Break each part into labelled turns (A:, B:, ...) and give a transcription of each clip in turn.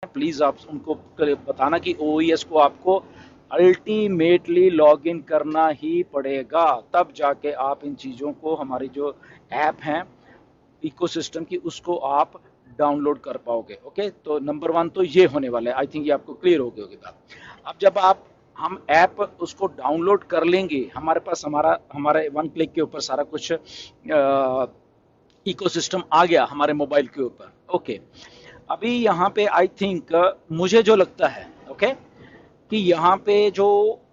A: Please आप उनको बताना कि ओईएस को आपको अल्टीमेटली लॉग इन करना ही पड़ेगा, तब जाके आप इन चीज़ों को, हमारी जो ऐप हैं इकोसिस्टम की, उसको आप डाउनलोड कर पाओगे। ओके, तो नंबर वन तो ये होने वाला है। आई थिंक ये आपको क्लियर हो गई होगी बात। अब जब आप हम ऐप उसको डाउनलोड कर लेंगे, हमारे पास हमारे वन क्लिक के ऊपर सारा कुछ इकोसिस्टम आ गया हमारे मोबाइल के ऊपर। ओके, अभी यहाँ पे आई थिंक मुझे जो लगता है, ओके, कि यहाँ पे जो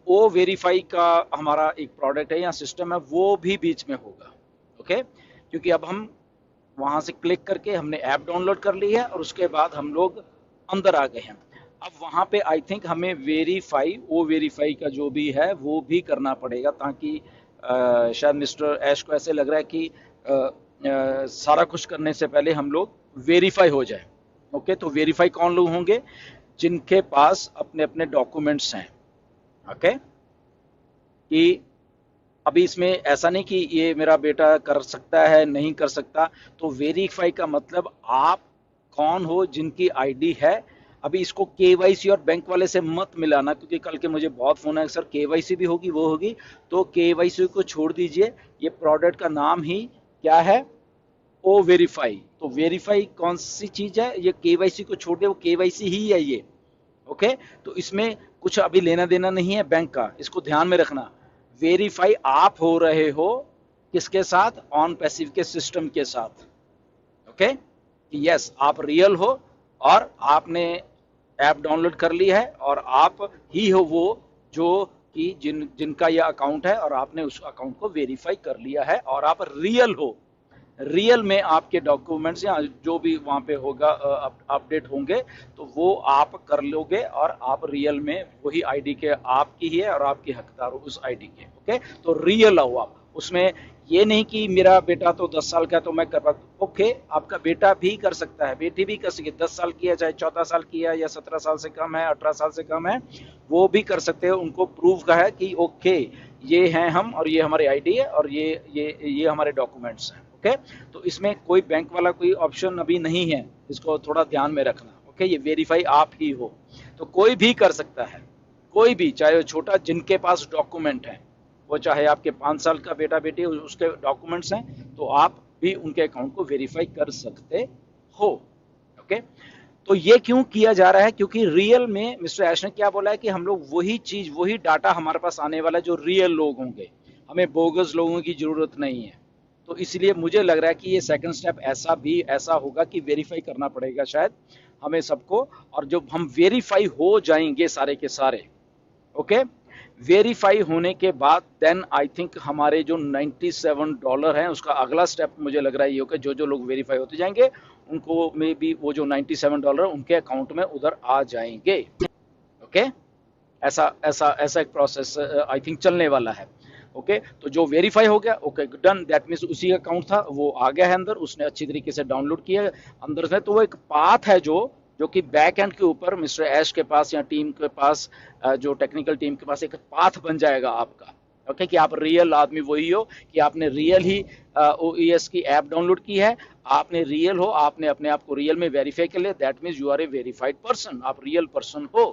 A: ओ वेरीफाई का हमारा एक प्रोडक्ट है या सिस्टम है, वो भी बीच में होगा। ओके, क्योंकि अब हम वहां से क्लिक करके हमने ऐप डाउनलोड कर ली है और उसके बाद हम लोग अंदर आ गए हैं। अब वहां पे आई थिंक हमें वेरीफाई, ओ वेरीफाई का जो भी है वो भी करना पड़ेगा, ताकि शायद मिस्टर ऐश को ऐसे लग रहा है कि सारा कुछ करने से पहले हम लोग वेरीफाई हो जाए। ओके, तो वेरीफाई कौन लोग होंगे? जिनके पास अपने अपने डॉक्यूमेंट्स हैं। ओके, कि अभी इसमें ऐसा नहीं कि ये मेरा बेटा कर सकता है, नहीं कर सकता। तो वेरीफाई का मतलब आप कौन हो, जिनकी आईडी है। अभी इसको केवाईसी और बैंक वाले से मत मिलाना, क्योंकि कल के मुझे बहुत फोन है, सर केवाईसी भी होगी, वो होगी। तो केवाईसी को छोड़ दीजिए, ये प्रोडक्ट का नाम ही क्या है? ओ वेरीफाई। तो वेरीफाई कौन सी चीज है? ये केवाईसी को छोड़ दे, वो केवाईसी ही है ये। ओके, तो इसमें कुछ अभी लेना देना नहीं है बैंक का, इसको ध्यान में रखना। वेरीफाई आप हो रहे हो किसके साथ? ऑन पैसिव के सिस्टम के साथ। ओके, यस, आप रियल हो और आपने ऐप डाउनलोड कर ली है, और आप ही हो वो जो कि जिनका यह अकाउंट है, और आपने उस अकाउंट को वेरीफाई कर लिया है, और आप रियल हो। रियल में आपके डॉक्यूमेंट्स या जो भी वहाँ पे होगा अपडेट होंगे, तो वो आप कर लोगे, और आप रियल में वही आईडी के आपकी ही है और आपके हकदार हो उस आईडी के। ओके, तो रियल हो आप उसमें। ये नहीं कि मेरा बेटा तो 10 साल का है तो मैं कर पाता। ओके, आपका बेटा भी कर सकता है, बेटी भी कर सकती है, 10 साल की है, चाहे 14 साल की है, या 17 साल से कम है, 18 साल से कम है, वो भी कर सकते हैं। उनको प्रूफ का है कि ओके, ये हैं हम, और ये हमारी आईडी है, और ये हमारे डॉक्यूमेंट्स हैं। ओके, तो इसमें कोई बैंक वाला कोई ऑप्शन अभी नहीं है, इसको थोड़ा ध्यान में रखना। ओके, ये वेरीफाई आप ही हो, तो कोई भी कर सकता है, कोई भी, चाहे वो छोटा, जिनके पास डॉक्यूमेंट है, वो चाहे आपके 5 साल का बेटा बेटी उसके डॉक्यूमेंट्स हैं, तो आप भी उनके अकाउंट को वेरीफाई कर सकते हो। ओके, तो ये क्यों किया जा रहा है? क्योंकि रियल में मिस्टर ऐश ने क्या बोला है कि हम लोग वही चीज, वही डाटा हमारे पास आने वाला है जो रियल लोग होंगे, हमें बोगस लोगों की जरूरत नहीं है। तो इसलिए मुझे लग रहा है कि ये सेकंड स्टेप ऐसा होगा कि वेरीफाई करना पड़ेगा शायद हमें सबको। और जब हम वेरीफाई हो जाएंगे सारे के सारे, ओके, वेरीफाई होने के बाद देन आई थिंक हमारे जो $97 हैं, उसका अगला स्टेप मुझे लग रहा है ये होगा, जो जो लोग वेरीफाई होते जाएंगे उनको मे बी वो जो $97 उनके अकाउंट में उधर आ जाएंगे। ओके, ऐसा ऐसा ऐसा एक प्रोसेस आई थिंक चलने वाला है। ओके, तो जो वेरीफाई हो गया, ओके डन, दैट मीन्स उसी अकाउंट था वो आ गया है अंदर, उसने अच्छी तरीके से डाउनलोड किया है अंदर से। तो वो एक पाथ है जो कि बैक एंड के ऊपर मिस्टर ऐश के पास या टीम के पास, जो टेक्निकल टीम के पास एक पाथ बन जाएगा आपका। ओके, कि आप रियल आदमी वही हो, कि आपने रियल ही ओईएस की ऐप डाउनलोड की है, आपने रियल हो, आपने अपने आप को रियल में वेरीफाई कर लिया, that means you are a verified person, आप रियल पर्सन हो।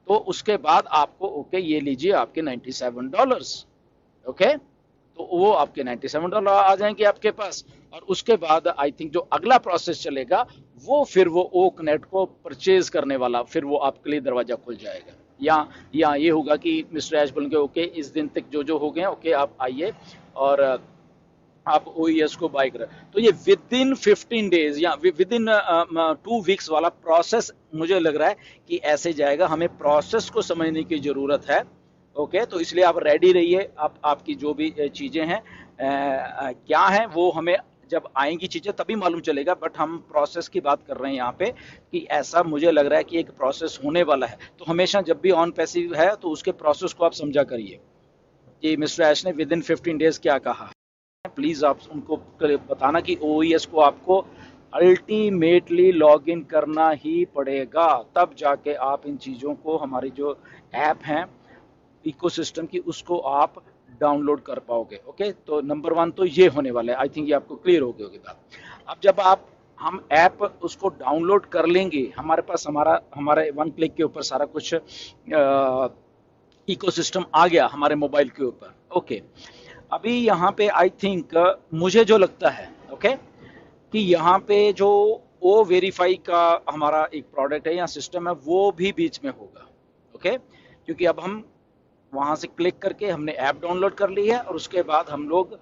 A: तो उसके बाद आपको ओके ये लीजिए आपके $97। ओके, तो वो आपके $97 आ जाएंगे आपके पास। और उसके बाद आई थिंक जो अगला प्रोसेस चलेगा, वो फिर वो ओक नेट को परचेज करने वाला, फिर वो आपके लिए दरवाजा खुल जाएगा। या ये होगा कि मिस्टर ऐश बोलेंगे ओके, इस दिन तक जो जो हो गए ओके आप आइए और आप ओईएस को बाय करें। तो ये विद इन 15 डेज या विद इन 2 वीक्स वाला प्रोसेस मुझे लग रहा है कि ऐसे जाएगा। हमें प्रोसेस को समझने की जरूरत है। ओके, तो इसलिए आप रेडी रहिए। आप आपकी जो भी चीजें हैं क्या हैं, वो हमें जब आएंगी चीजें तभी मालूम चलेगा। बट हम प्रोसेस की बात कर रहे हैं यहाँ पे, कि ऐसा मुझे लग रहा है कि एक प्रोसेस होने वाला है। तो हमेशा जब भी ऑन पैसिव है तो उसके प्रोसेस को आप समझा करिए कि मिस्टर ऐश ने विद इन 15 डेज क्या कहा। प्लीज आप उनको बताना कि ओईएस को आपको अल्टीमेटली लॉग इन करना ही पड़ेगा, तब जाके आप इन चीज़ों को, हमारी जो ऐप हैं इकोसिस्टम की, उसको आप डाउनलोड कर पाओगे। ओके, तो नंबर वन तो ये होने वाला है। आई थिंक ये आपको क्लियर हो गई होगी बात। अब जब आप हम ऐप उसको डाउनलोड कर लेंगे, हमारे पास हमारा हमारे वन क्लिक के ऊपर सारा कुछ इकोसिस्टम आ गया हमारे मोबाइल के ऊपर। ओके, अभी यहाँ पे आई थिंक मुझे जो लगता है ओके कि यहाँ पे जो ओ वेरीफाई का हमारा एक प्रोडक्ट है या सिस्टम है वो भी बीच में होगा। ओके, क्योंकि अब हम वहां से क्लिक करके हमने ऐप डाउनलोड कर ली है और उसके बाद हम लोग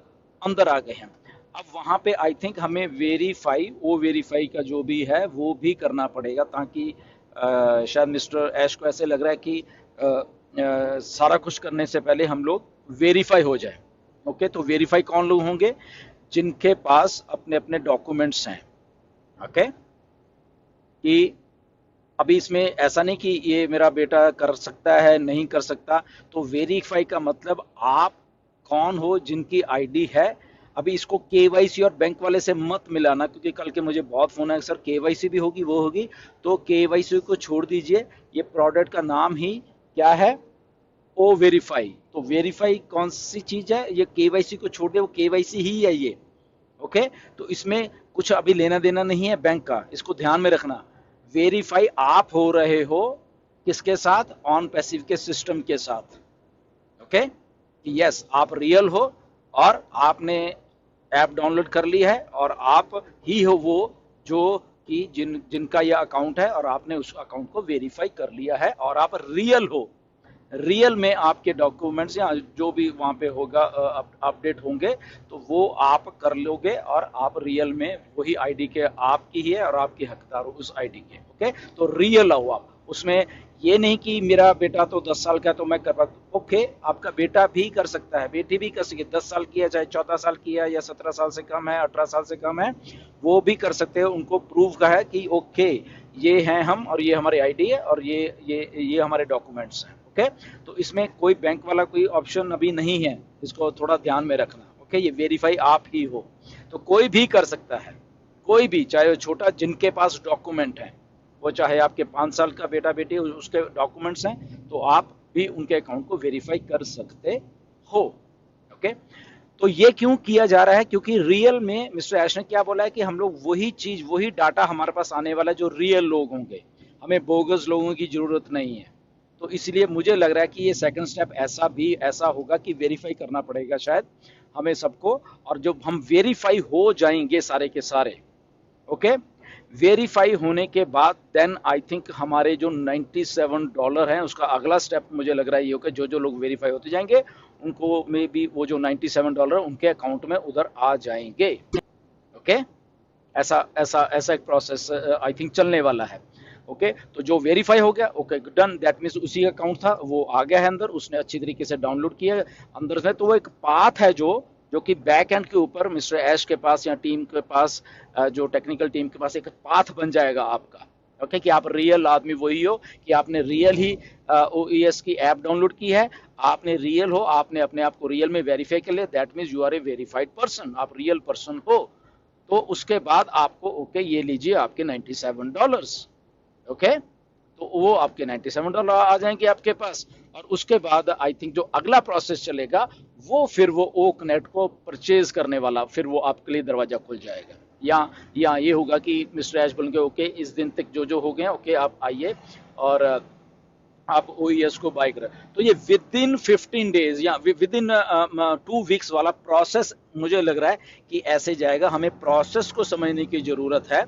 A: अंदर आ गए हैं। अब वहां पे आई थिंक हमें वेरीफाई ओ वेरीफाई का जो भी है वो भी करना पड़ेगा, ताकि शायद मिस्टर ऐश को ऐसे लग रहा है कि सारा कुछ करने से पहले हम लोग वेरीफाई हो जाए। ओके, तो वेरीफाई कौन लोग होंगे? जिनके पास अपने अपने डॉक्यूमेंट्स हैं। ओके, कि अभी इसमें ऐसा नहीं कि ये मेरा बेटा कर सकता है नहीं कर सकता। तो वेरीफाई का मतलब आप कौन हो, जिनकी आईडी है। अभी इसको केवाईसी और बैंक वाले से मत मिलाना, क्योंकि कल के मुझे बहुत फोन है सर केवाईसी भी होगी वो होगी। तो केवाईसी को छोड़ दीजिए, ये प्रोडक्ट का नाम ही क्या है? ओ वेरीफाई। तो वेरीफाई कौन सी चीज है? ये केवाईसी को छोड़ दे, वो केवाईसी ही है ये। ओके, तो इसमें कुछ अभी लेना देना नहीं है बैंक का, इसको ध्यान में रखना। वेरीफाई आप हो रहे हो किसके साथ? ऑन पैसिव के सिस्टम के साथ। ओके, यस आप रियल हो और आपने ऐप डाउनलोड कर ली है और आप ही हो वो जो कि जिनका यह अकाउंट है और आपने उस अकाउंट को वेरीफाई कर लिया है और आप रियल हो। रियल में आपके डॉक्यूमेंट्स या जो भी वहां पे होगा अपडेट होंगे तो वो आप कर लोगे और आप रियल में वही आईडी के आपकी ही है और आपके हकदार हो उस आईडी के। ओके, तो रियल हो आप उसमें। ये नहीं कि मेरा बेटा तो 10 साल का है तो मैं कर पाता। ओके, आपका बेटा भी कर सकता है, बेटी भी कर सकती है, 10 साल की है चाहे 14 साल की है या 17 साल से कम है 18 साल से कम है, वो भी कर सकते हैं। उनको प्रूव का है कि ओके ये हैं हम और ये हमारी आईडी है और ये हमारे डॉक्यूमेंट्स हैं। ओके, तो इसमें कोई बैंक वाला कोई ऑप्शन अभी नहीं है, इसको थोड़ा ध्यान में रखना। ओके, ये वेरीफाई आप ही हो, तो कोई भी कर सकता है, कोई भी, चाहे वो छोटा, जिनके पास डॉक्यूमेंट है, वो चाहे आपके 5 साल का बेटा बेटी उसके डॉक्यूमेंट्स हैं तो आप भी उनके अकाउंट को वेरीफाई कर सकते हो। ओके, तो ये क्यों किया जा रहा है? क्योंकि रियल में मिस्टर ऐश ने क्या बोला है कि हम लोग वही चीज वही डाटा हमारे पास आने वाला है जो रियल लोग होंगे, हमें बोगस लोगों की जरूरत नहीं है। तो इसलिए मुझे लग रहा है कि ये सेकंड स्टेप ऐसा होगा कि वेरीफाई करना पड़ेगा शायद हमें सबको। और जब हम वेरीफाई हो जाएंगे सारे के सारे, ओके, वेरीफाई होने के बाद देन आई थिंक हमारे जो $97 हैं उसका अगला स्टेप मुझे लग रहा है ये होगा, जो जो लोग वेरीफाई होते जाएंगे उनको में भी वो जो $97 उनके अकाउंट में उधर आ जाएंगे। ओके, ऐसा ऐसा ऐसा एक प्रोसेस आई थिंक चलने वाला है। ओके, तो जो वेरीफाई हो गया, ओके डन, दैट मीन्स उसी का अकाउंट था वो आ गया है अंदर, उसने अच्छी तरीके से डाउनलोड किया अंदर से। तो वो एक पाथ है जो कि बैक एंड के ऊपर मिस्टर ऐश के पास या टीम के पास, जो टेक्निकल टीम के पास एक पाथ बन जाएगा आपका। ओके, कि आप रियल आदमी वही हो, कि आपने रियल ही OES की ऐप डाउनलोड की है, आपने रियल हो, आपने अपने आप को रियल में वेरीफाई कर लिया, that means you are a verified person, आप रियल पर्सन हो। तो उसके बाद आपको ओके ये लीजिए आपके $97। ओके, तो वो आपके $97 आ जाएंगे आपके पास। और उसके बाद आई थिंक जो अगला प्रोसेस चलेगा वो फिर वो ओक नेट को परचेज करने वाला फिर वो आपके लिए दरवाजा खुल जाएगा। या ये होगा कि मिस्टर ऐश बोलेंगे ओके इस दिन तक जो जो हो गए ओके आप आइए और आप OES को बाय करें। तो ये विद इन 15 डेज या विद इन 2 वीक्स वाला प्रोसेस मुझे लग रहा है कि ऐसे जाएगा। हमें प्रोसेस को समझने की जरूरत है।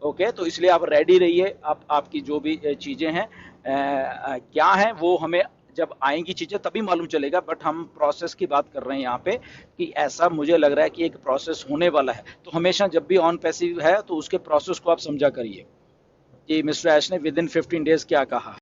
A: ओके, तो इसलिए आप रेडी रहिए। आपकी जो भी चीजें हैं क्या है वो हमें जब आएंगी चीजें तभी मालूम चलेगा, बट हम प्रोसेस की बात कर रहे हैं यहाँ पे कि ऐसा मुझे लग रहा है कि एक प्रोसेस होने वाला है। तो हमेशा जब भी ऑन पैसिव है तो उसके प्रोसेस को आप समझा करिए कि मिस्टर ऐश ने विद इन 15 डेज क्या कहा।